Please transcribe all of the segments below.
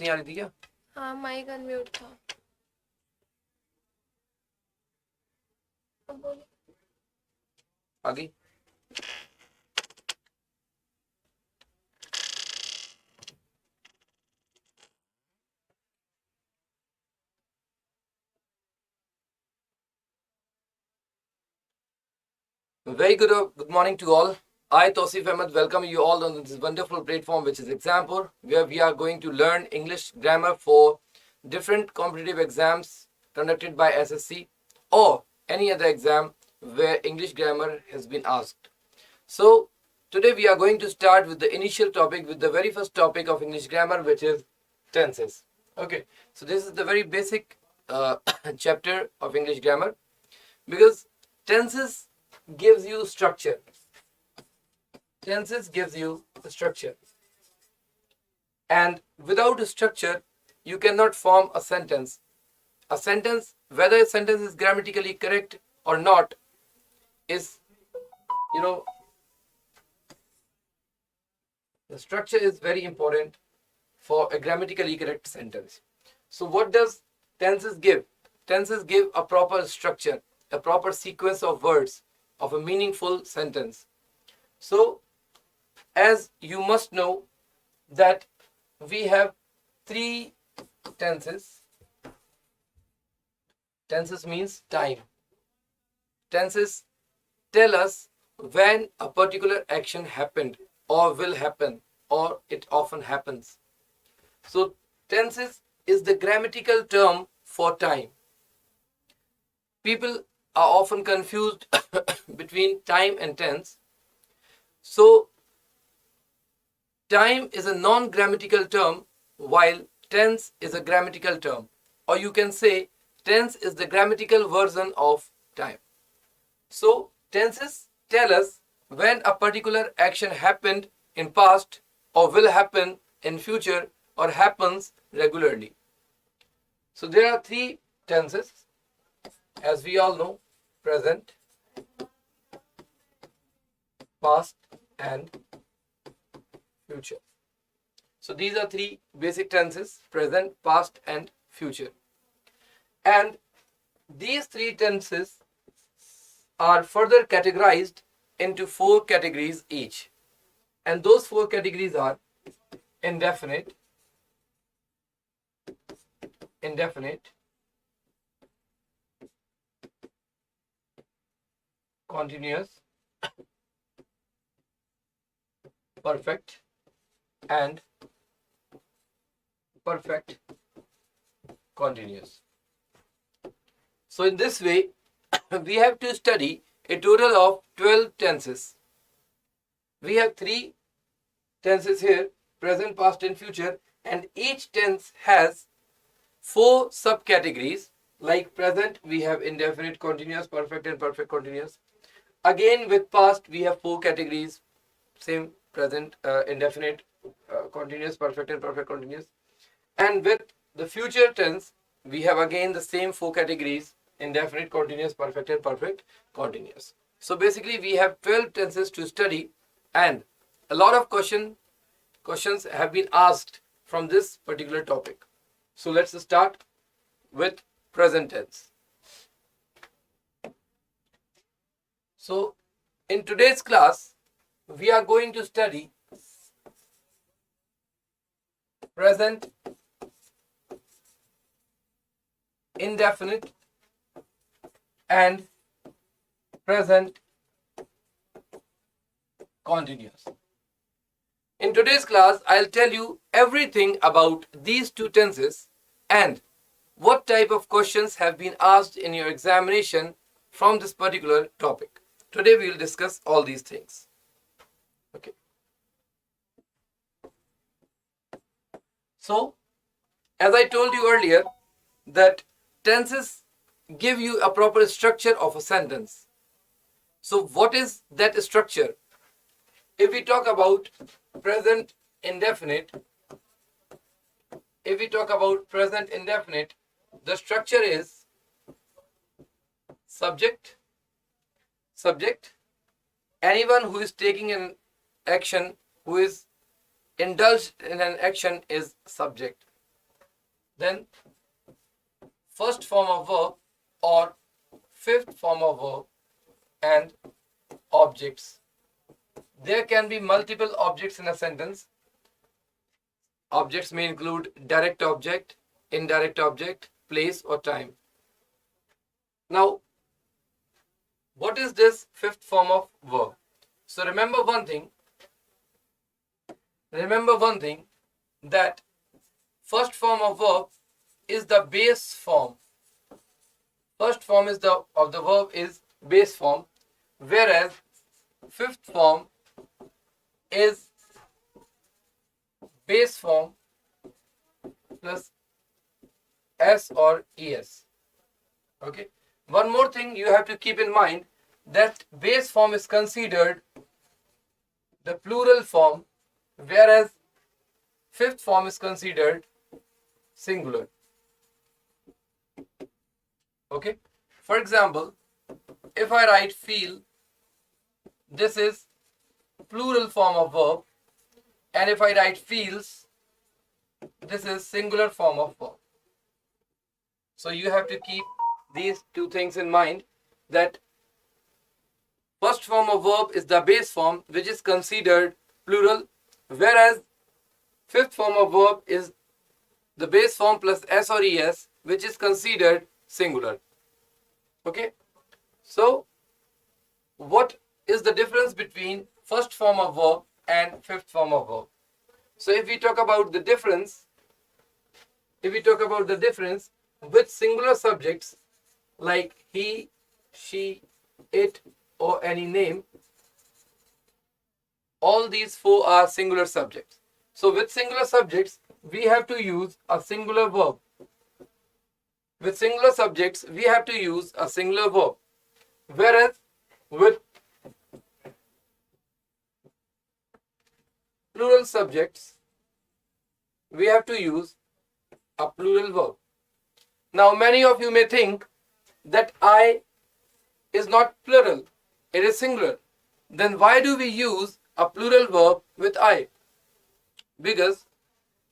Voice नहीं आ रही थी क्या? हाँ माइक अनम्यूट था। अब बोलो। आ गई? Very good morning to all. I, Tausif Ahmed, welcome you all on this wonderful platform which is Exampur, where we are going to learn English grammar for different competitive exams conducted by Ssc or any other exam where English grammar has been asked. So, today we are going to start with the initial topic, with the very first topic of English grammar, which is tenses. Okay, so this is the very basic chapter of English grammar, because tenses gives you structure. Tenses gives you a structure. And without a structure, you cannot form a sentence. A sentence, whether a sentence is grammatically correct or not, is, the structure is very important for a grammatically correct sentence. So what does tenses give? Tenses give a proper structure, a proper sequence of words of a meaningful sentence. So, as you must know that we have three tenses. Tenses means time. Tenses tell us when a particular action happened or will happen or it often happens. So, tenses is the grammatical term for time. People are often confused between time and tense. So, time is a non-grammatical term while tense is a grammatical term. Or you can say tense is the grammatical version of time. So, tenses tell us when a particular action happened in past or will happen in future or happens regularly. So, there are three tenses, as we all know: present, past, and future. So these are three basic tenses: present, past, and future. And these three tenses are further categorized into four categories each. And those four categories are indefinite, continuous, perfect, and perfect continuous. So in this way, we have to study a total of 12 tenses. We have three tenses here: present, past, and future, and each tense has four subcategories. Like present, we have indefinite, continuous, perfect, and perfect continuous. Again, with past, we have four categories: same, present, indefinite, continuous, perfect, and perfect continuous. And with the future tense, we have again the same four categories: indefinite, continuous, perfect, and perfect continuous. So basically, we have 12 tenses to study, and a lot of questions have been asked from this particular topic. So let's start with present tense. So in today's class, we are going to study present indefinite and present continuous. In today's class, I'll tell you everything about these two tenses and what type of questions have been asked in your examination from this particular topic. Today we will discuss all these things. Okay. So, as I told you earlier, that tenses give you a proper structure of a sentence. So, what is that structure? If we talk about present indefinite, the structure is subject, anyone who is taking an action, who is indulged in an action, is subject. then first form of verb or fifth form of verb and objects. There can be multiple objects in a sentence. Objects may include direct object, indirect object, place or time. Now, what is this fifth form of verb? So remember one thing that first form of verb is the base form. First form is of the verb is base form, whereas fifth form is base form plus s or es. Okay. One more thing you have to keep in mind, that base form is considered the plural form, whereas fifth form is considered singular. Okay. For example, if I write feel, this is plural form of verb, and if I write feels, this is singular form of verb. So you have to keep these two things in mind, that first form of verb is the base form, which is considered plural, whereas fifth form of verb is the base form plus s or es, which is considered singular. Okay. So what is the difference between first form of verb and fifth form of verb? So if we talk about the difference, with singular subjects like he, she, it or any name, all these four are singular subjects. So with singular subjects, we have to use a singular verb. With singular subjects, we have to use a singular verb. Whereas with plural subjects, we have to use a plural verb. Now, many of you may think that I is not plural, it is singular. Then why do we use a plural verb with I? Because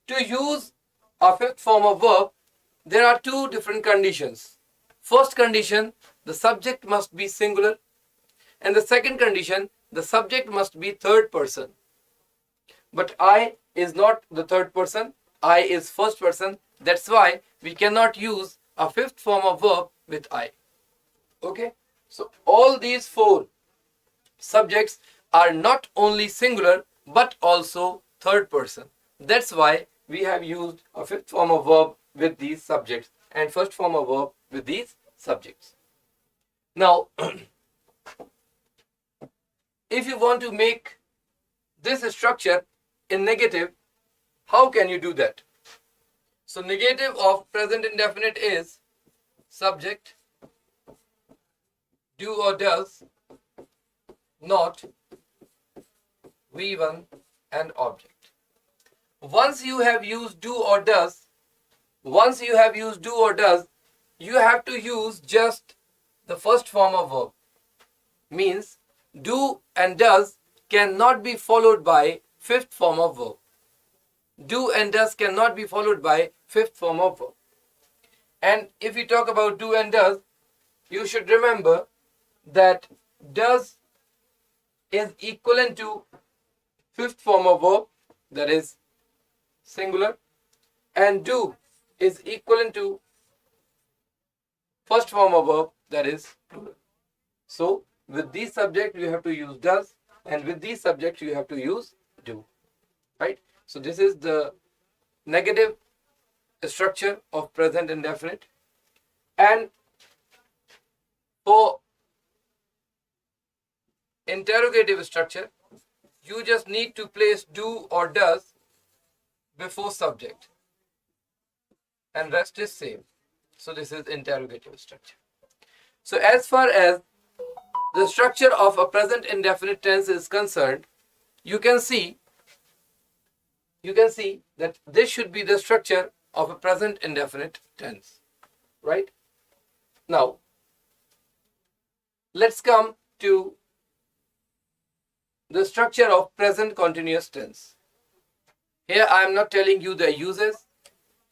to use a fifth form of verb, there are two different conditions. First condition, the subject must be singular, and the second condition, the subject must be third person. But I is not the third person, I is first person. That's why we cannot use a fifth form of verb with I. Okay? So all these four subjects are not only singular but also third person. That's why we have used a fifth form of verb with these subjects and first form of verb with these subjects. Now, if you want to make this structure in negative, how can you do that? So negative of present indefinite is subject, do or does, not, V1 and object. Once you have used do or does, you have to use just the first form of verb. Means do and does cannot be followed by fifth form of verb. Do and does cannot be followed by fifth form of verb. And if we talk about do and does, you should remember that does is equivalent to fifth form of verb, that is singular, and do is equivalent to first form of verb, that is plural. So with these subjects you have to use does, and with these subjects you have to use do. Right? So this is the negative structure of present indefinite. And for interrogative structure, you just need to place do or does before subject, and rest is same. So this is interrogative structure. So as far as the structure of a present indefinite tense is concerned, you can see that this should be the structure of a present indefinite tense, right? Now, let's come to the structure of present continuous tense. Here I am not telling you the uses.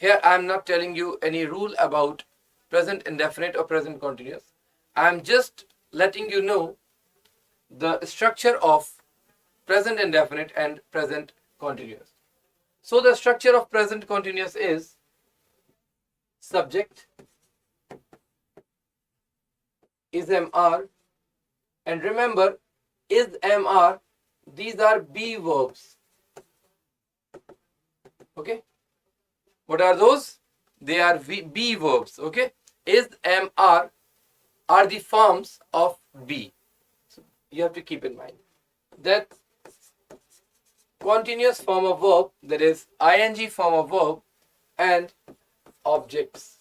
Here I am not telling you any rule about present indefinite or present continuous. I am just letting you know the structure of present indefinite and present continuous. So the structure of present continuous is subject is MR, and remember, is MR, these are be verbs. Okay, what are those? They are be verbs. Okay, is MR are the forms of be. So you have to keep in mind that continuous form of verb, that is ing form of verb, and objects.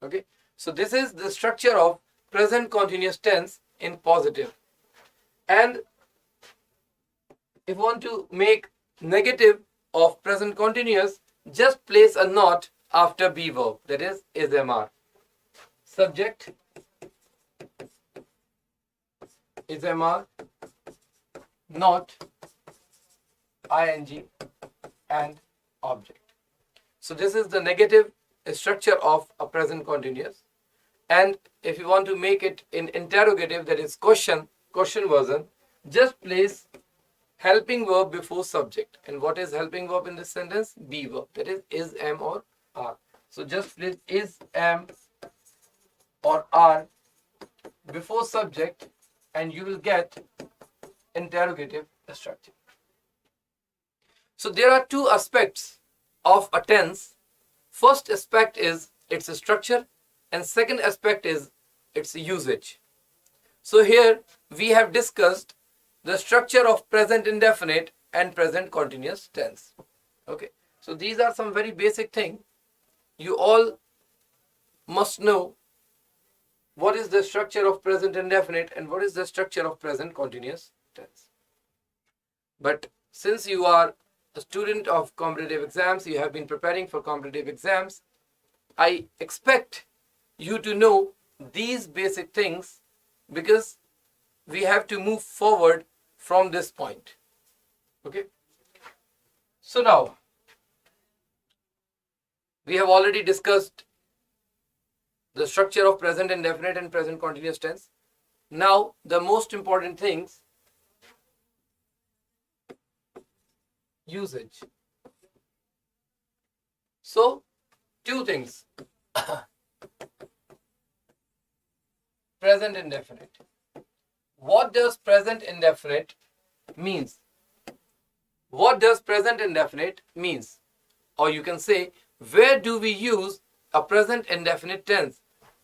Okay, so this is the structure of present continuous tense in positive. And if you want to make negative of present continuous, just place a not after be verb, that is MR. Subject is MR, not ing, and object. So this is the negative structure of a present continuous. And if you want to make it in interrogative, that is question version, just place helping verb before subject. And what is helping verb in this sentence? Be verb, that is am or are. So just place is am or are before subject, and you will get interrogative structure. So there are two aspects of a tense. First aspect is its structure, and second aspect is its usage. So here we have discussed the structure of present indefinite and present continuous tense. Okay, so these are some very basic things. You all must know what is the structure of present indefinite and what is the structure of present continuous tense. But since you are a student of competitive exams, you have been preparing for competitive exams, I expect you to know these basic things, because we have to move forward from this point. Okay, so now we have already discussed the structure of present indefinite and present continuous tense. Now the most important things, usage. So two things. Present indefinite. What does present indefinite means? What does present indefinite means? Or you can say, where do we use a present indefinite tense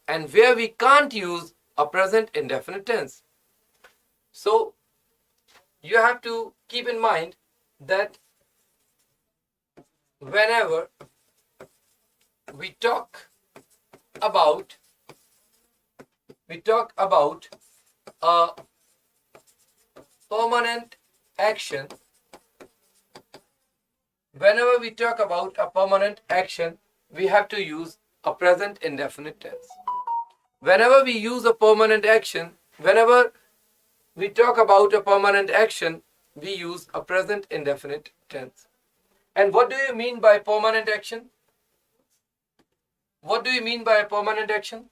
and where we can't use a present indefinite tense? So you have to keep in mind that whenever we talk about a permanent action, we have to use a present indefinite tense. Whenever we use a permanent action, whenever we talk about a permanent action, we use a present indefinite tense. And what do you mean by permanent action? What do you mean by a permanent action?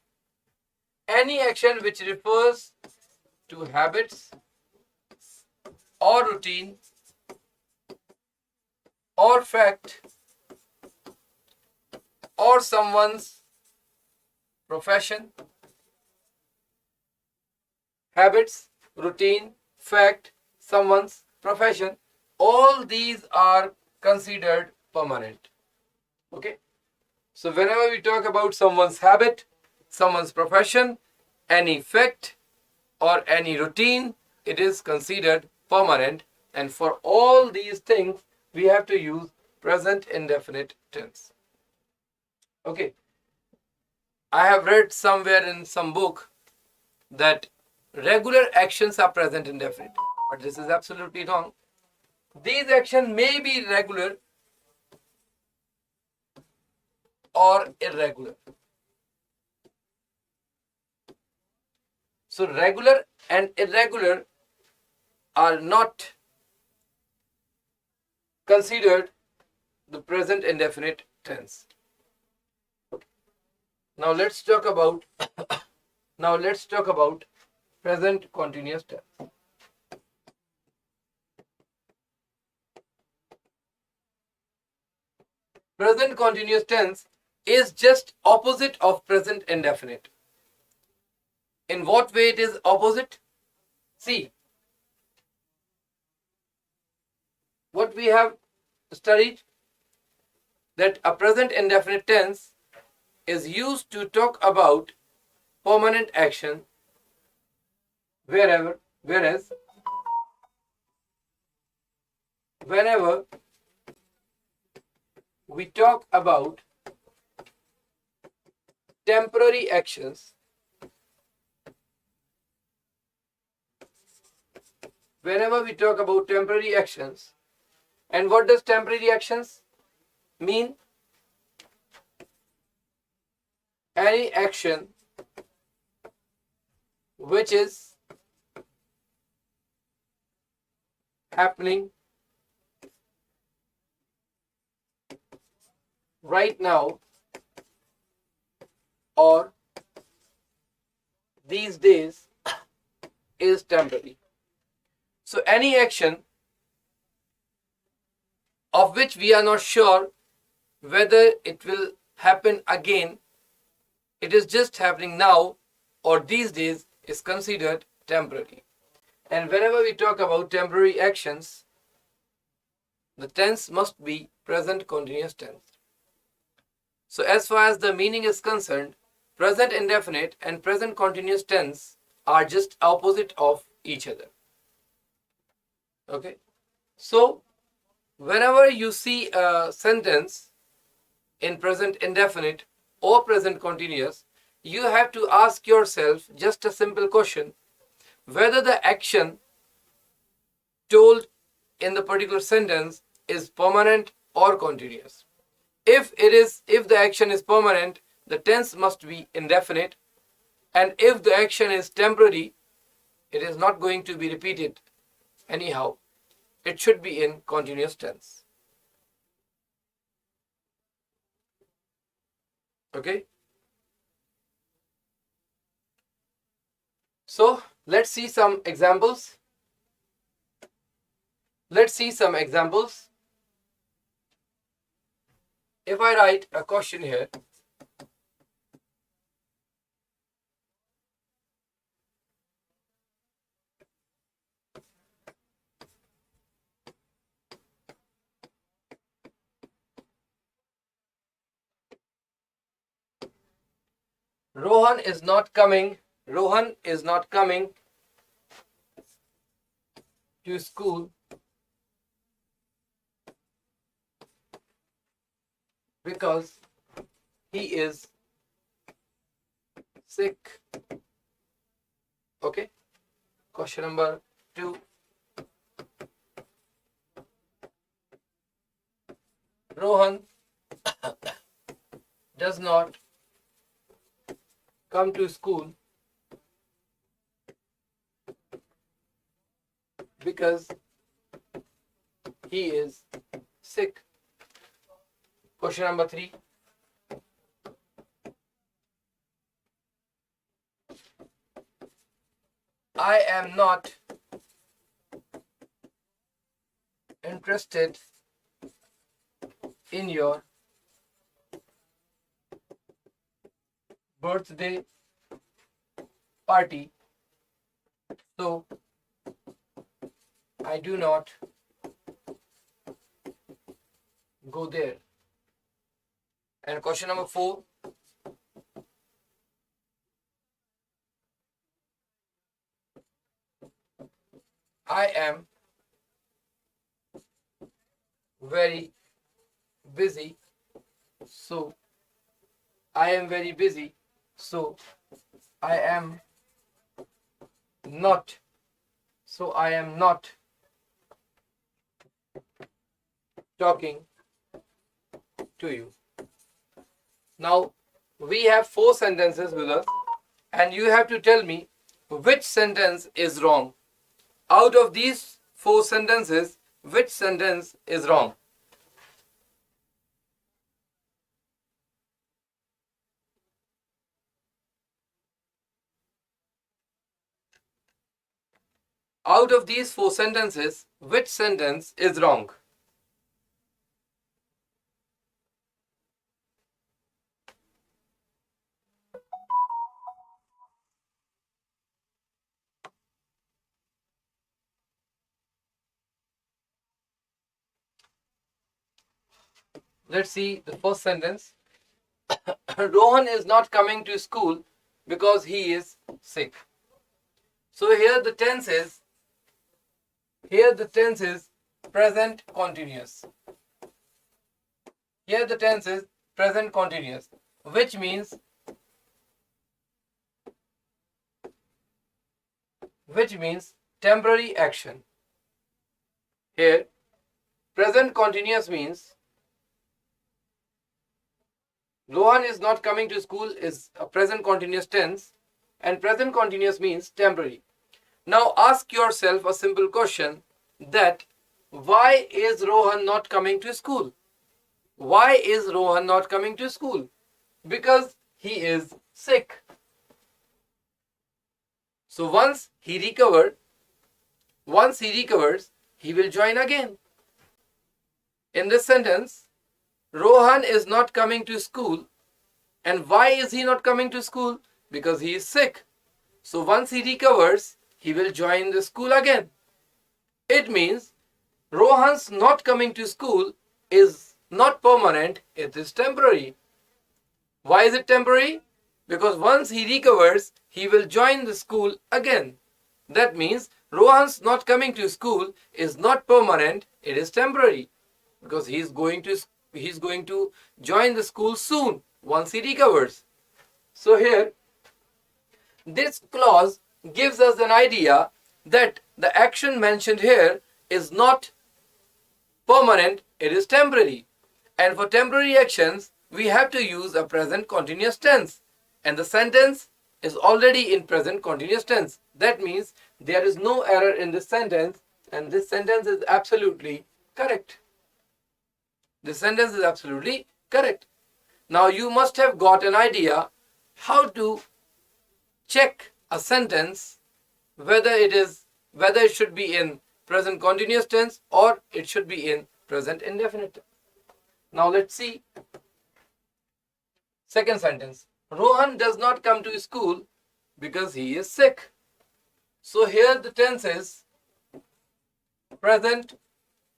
Any action which refers to habits or routine or fact or someone's profession. Habits, routine, fact, someone's profession, all these are considered permanent. Okay, so whenever we talk about someone's habit, someone's profession, any fact or any routine, it is considered permanent, and for all these things we have to use present indefinite tense. Okay, I have read somewhere in some book that regular actions are present indefinite, but this is absolutely wrong. These actions may be regular or irregular. So regular and irregular are not considered the present indefinite tense. Now let's talk about present continuous tense. Present continuous tense is just opposite of present indefinite. In what way it is opposite? See, what we have studied, that a present indefinite tense is used to talk about permanent action, whereas whenever we talk about temporary actions, and what does temporary actions mean? Any action which is happening right now or these days is temporary. So any action of which we are not sure whether it will happen again, it is just happening now or these days, is considered temporary. And whenever we talk about temporary actions, the tense must be present continuous tense. So as far as the meaning is concerned, present indefinite and present continuous tense are just opposite of each other. Okay? So whenever you see a sentence in present indefinite or present continuous, you have to ask yourself just a simple question, whether the action told in the particular sentence is permanent or continuous. If the action is permanent, the tense must be indefinite, and if the action is temporary, it is not going to be repeated anyhow. It should be in continuous tense. Okay? So let's see some examples. If I write a question here, Rohan is not coming to school because he is sick. Okay? Question number 2. Rohan does not come to school because he is sick. Question number 3. I am not interested in your birthday party, so I do not go there. And question number 4. I am very busy, so I am not talking to you. Now we have 4 sentences with us, and you have to tell me which sentence is wrong. Out of these 4 sentences, which sentence is wrong? Out of these 4 sentences, which sentence is wrong? Let's see the first sentence. Rohan is not coming to school because he is sick. So here the tense is present continuous. Here the tense is present continuous, which means temporary action. Here present continuous means Rohan is not coming to school is a present continuous tense, and present continuous means temporary. Now ask yourself a simple question, that why is Rohan not coming to school? Why is Rohan not coming to school? Because he is sick. So once he recovers, he will join again. In this sentence, Rohan is not coming to school. And why is he not coming to school? Because he is sick. So once he recovers, he will join the school again. It means Rohan's not coming to school is not permanent, it is temporary. Why is it temporary? Because once he recovers, he will join the school again. That means Rohan's not coming to school is not permanent, it is temporary. Because he is going to join the school soon once he recovers. So here this clause gives us an idea that the action mentioned here is not permanent, it is temporary. And for temporary actions, we have to use a present continuous tense. And the sentence is already in present continuous tense. That means there is no error in this sentence, and this sentence is absolutely correct. This sentence is absolutely correct. Now you must have got an idea how to check a sentence whether it should be in present continuous tense or it should be in present indefinite. Now let's see. Second sentence. Rohan does not come to school because he is sick. So here the tense is present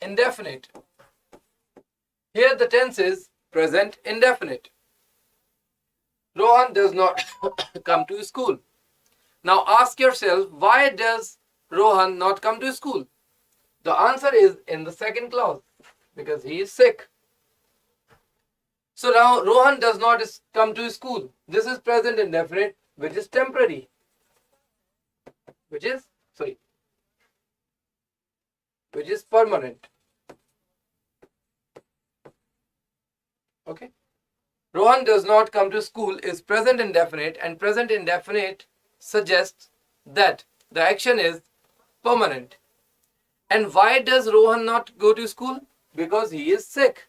indefinite. Here the tense is present indefinite. Rohan does not come to school. Now ask yourself, why does Rohan not come to school? The answer is in the second clause, because he is sick. So now Rohan does not come to school. This is present indefinite, which is temporary. Which is permanent. Okay. Rohan does not come to school is present indefinite, and present indefinite suggests that the action is permanent. And why does Rohan not go to school? Because he is sick.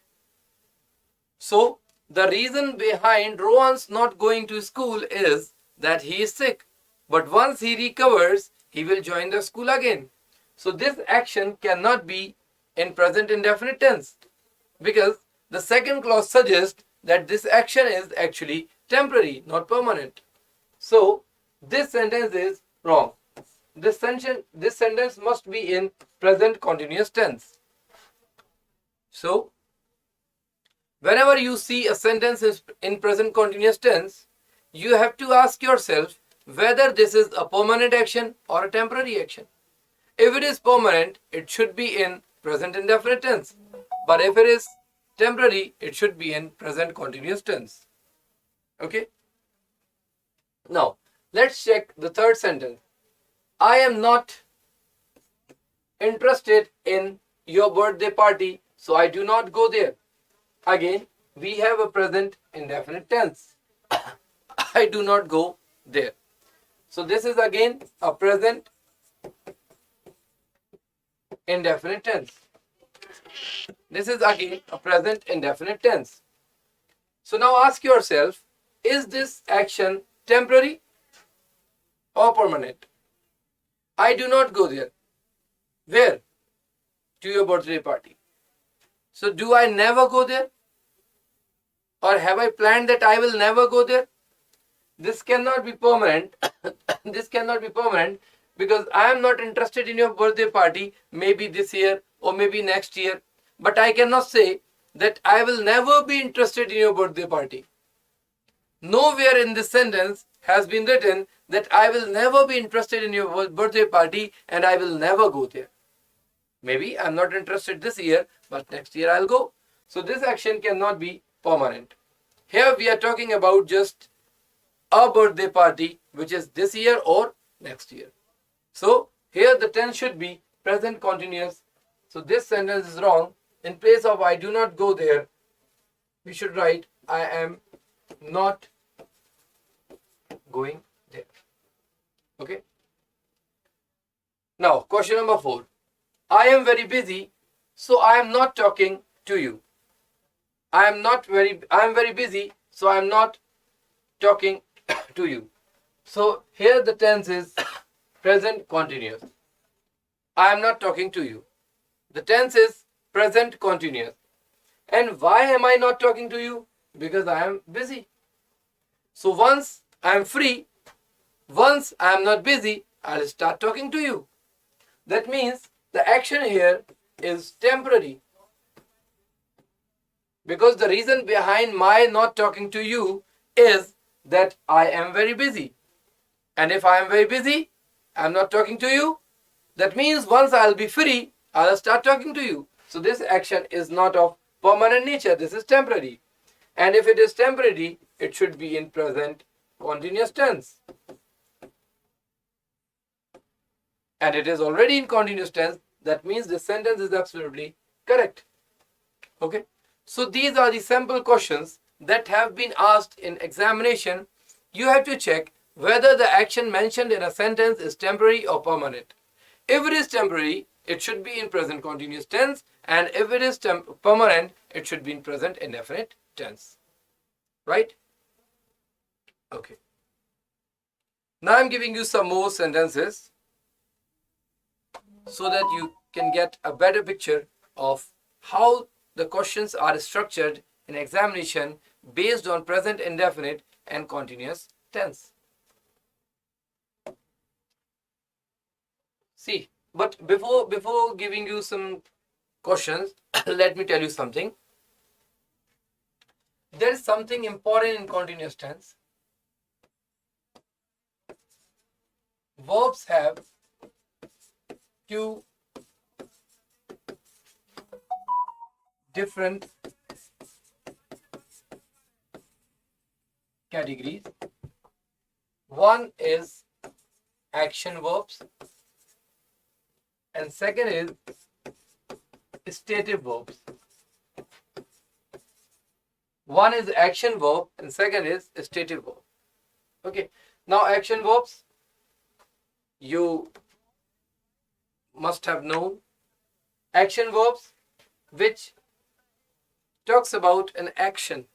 So the reason behind Rohan's not going to school is that he is sick. But once he recovers, he will join the school again. So this action cannot be in present indefinite tense, because the second clause suggests that this action is actually temporary, not permanent. So this sentence is wrong. This sentence must be in present continuous tense. So whenever you see a sentence in present continuous tense, you have to ask yourself whether this is a permanent action or a temporary action. If it is permanent, it should be in present indefinite tense. But if it is temporary, it should be in present continuous tense. Okay? Now, let's check the third sentence. I am not interested in your birthday party, so I do not go there. Again, we have a present indefinite tense. I do not go there. So this is again a present indefinite tense. This is again a present indefinite tense. So now ask yourself, is this action temporary or permanent? I do not go there. Where? To your birthday party. So do I never go there? Or have I planned that I will never go there? This cannot be permanent. This cannot be permanent because I am not interested in your birthday party, maybe this year or maybe next year. But I cannot say that I will never be interested in your birthday party. Nowhere in this sentence has been written that I will never be interested in your birthday party and I will never go there. Maybe I'm not interested this year, but next year I'll go. So this action cannot be permanent. Here we are talking about just a birthday party, which is this year or next year. So here the tense should be present continuous. So this sentence is wrong. In place of I do not go there, we should write I am not going there. Okay. Now question number 4. I am very busy, so I am not talking to you. I am very busy, so I am not talking to you. So here the tense is present continuous. I am not talking to you. The tense is present continuous. And why am I not talking to you? Because I am busy. So once I am free, once I am not busy, I'll start talking to you. That means the action here is temporary. Because the reason behind my not talking to you is that I am very busy. And if I am very busy, I am not talking to you. That means once I'll be free, I'll start talking to you. So this action is not of permanent nature. This is temporary. And if it is temporary, it should be in present continuous tense. And it is already in continuous tense. That means this sentence is absolutely correct. Okay. So these are the sample questions that have been asked in examination. You have to check whether the action mentioned in a sentence is temporary or permanent. If it is temporary, it should be in present continuous tense, and if it is permanent, it should be in present indefinite tense. Right? Okay. Now I'm giving you some more sentences so that you can get a better picture of how the questions are structured in examination based on present indefinite and continuous tense. See, but before giving you some questions, let me tell you something. There is something important in continuous tense. Verbs have two different categories. One is action verbs and second is stative verbs. One is action verb and second is stative verb. Okay. Now action verbs, you must have known. Action verbs which talks about an action,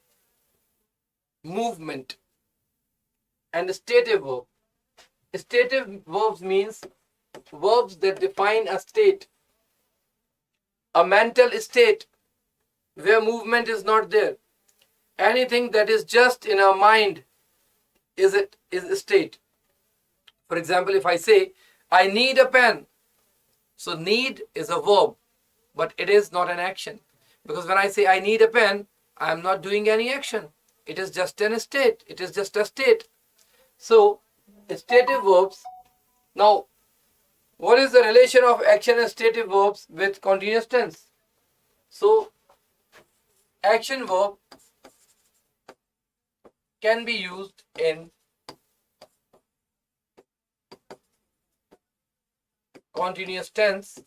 movement, and stative verb. Stative verbs means verbs that define a state, a mental state where movement is not there. Anything that is just in our mind is a state. For example, if I say, I need a pen. So need is a verb, but it is not an action. Because when I say I need a pen, I am not doing any action. It is just an state. It is just a state. So, stative verbs. Now, what is the relation of action and stative verbs with continuous tense? So, action verb can be used in continuous tense,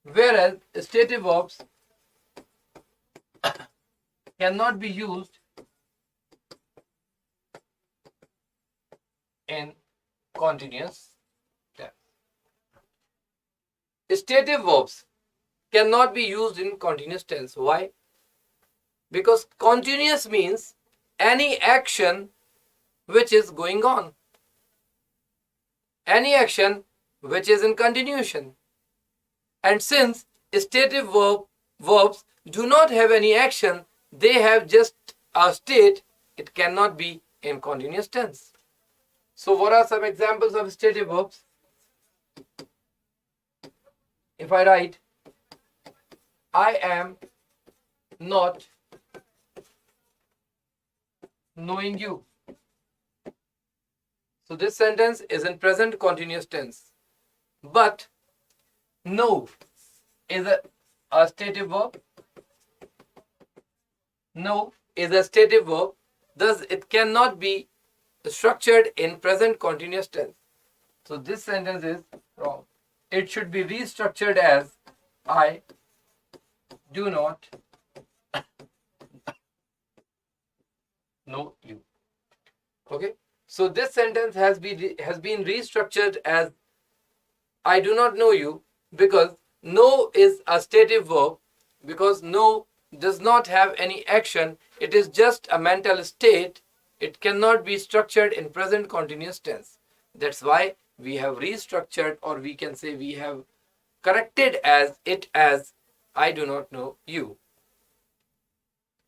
whereas stative verbs cannot be used in continuous tense. Stative verbs cannot be used in continuous tense. Why? Because continuous means any action which is going on. Any action which is in continuation. And since verbs do not have any action, they have just a state, it cannot be in continuous tense. So what are some examples of stative verbs? If I write, I am not knowing you. So this sentence is in present continuous tense. But know is a stative verb. Know is a stative verb. Thus, it cannot be structured in present continuous tense. So this sentence is wrong. It should be restructured as I do not know you. Okay. So this sentence has been restructured as I do not know you, because know is a stative verb, because know does not have any action. It is just a mental state. It cannot be structured in present continuous tense. That's why we have restructured, or we can say we have corrected as I do not know you.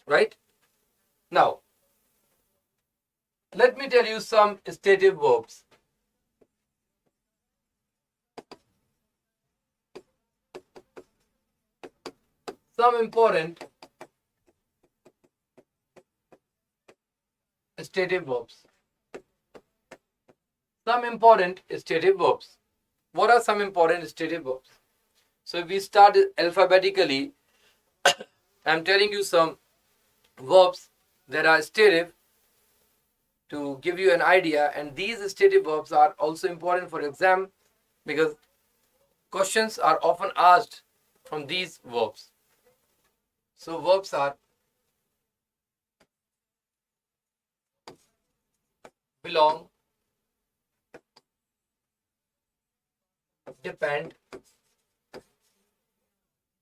Right? Now, let me tell you some stative verbs. Some important stative verbs. Some important stative verbs. What are some important stative verbs? So if we start alphabetically, I'm telling you some verbs that are stative to give you an idea, and these stative verbs are also important for exam because questions are often asked from these verbs. So verbs are belong, depend,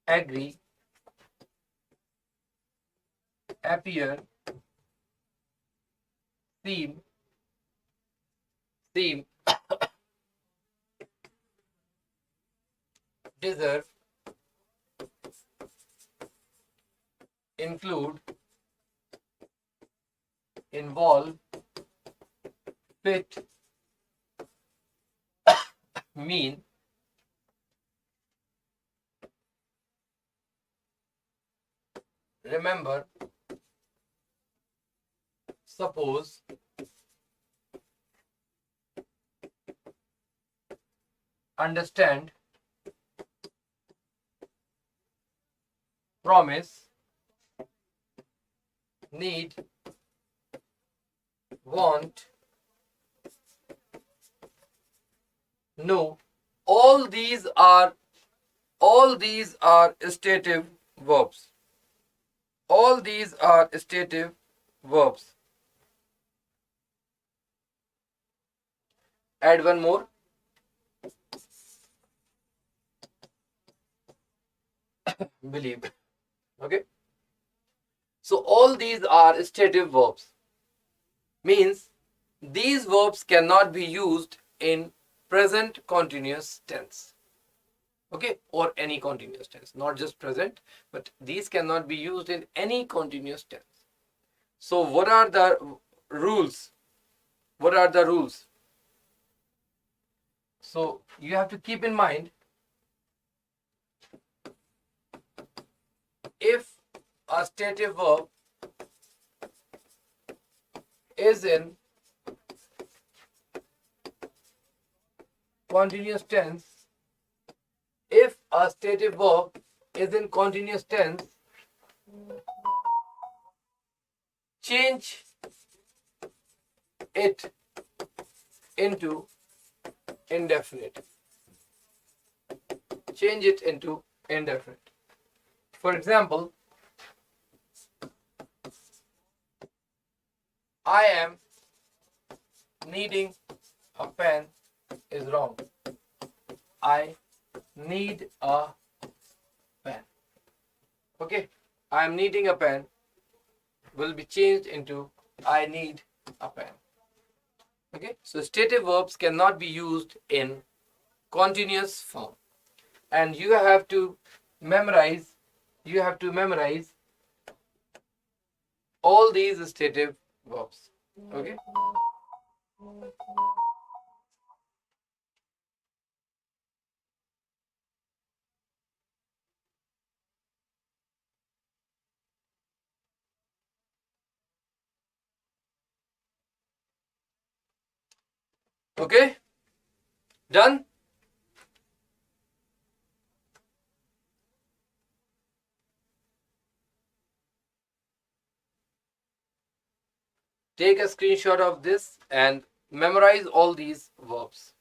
agree, appear, seem, deserve, include, involve, fit, mean, remember, suppose, understand, promise, need, want, know. All these are stative verbs. All these are stative verbs. Add one more. Believe. Okay. So all these are stative verbs. Means these verbs cannot be used in present continuous tense. Okay, or any continuous tense, not just present, but these cannot be used in any continuous tense. So what are the rules? What are the rules? So you have to keep in mind, if a stative verb is in continuous tense, if a stative verb is in continuous tense, change it into indefinite. Change it into indefinite. For example, I am needing a pen is wrong. I need a pen. Okay, I am needing a pen will be changed into I need a pen. Okay, so stative verbs cannot be used in continuous form. and you have to memorize all these stative verbs. Okay. Okay, done. Take a screenshot of this and memorize all these verbs.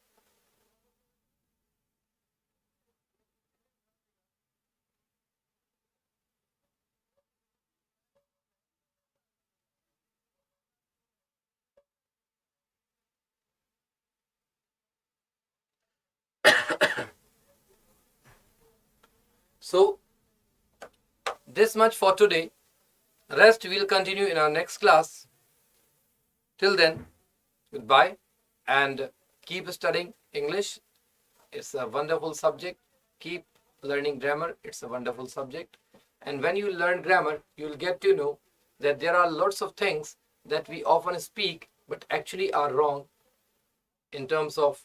So, this much for today. Rest we'll continue in our next class. Till then, goodbye and keep studying English. It's a wonderful subject. Keep learning grammar. It's a wonderful subject. And when you learn grammar, you'll get to know that there are lots of things that we often speak but actually are wrong in terms of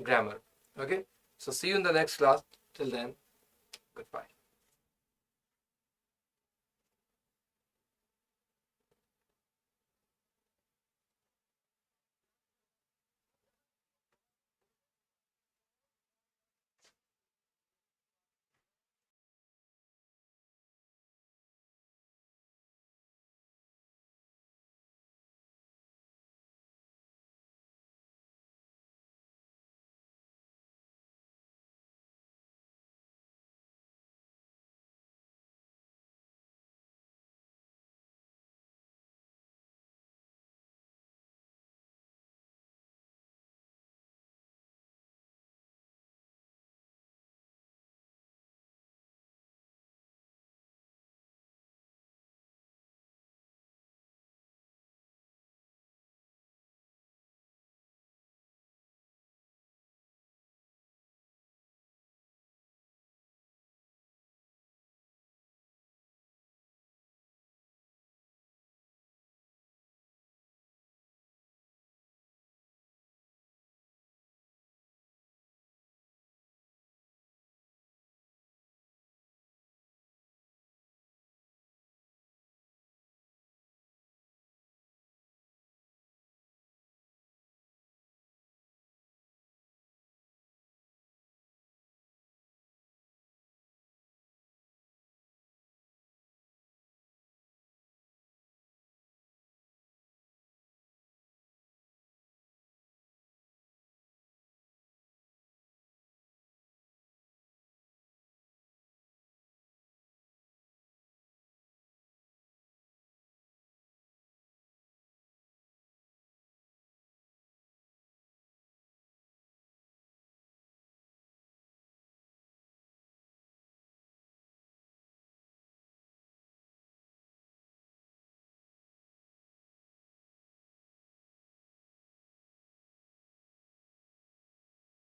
grammar. Okay? So see you in the next class. Till then, goodbye.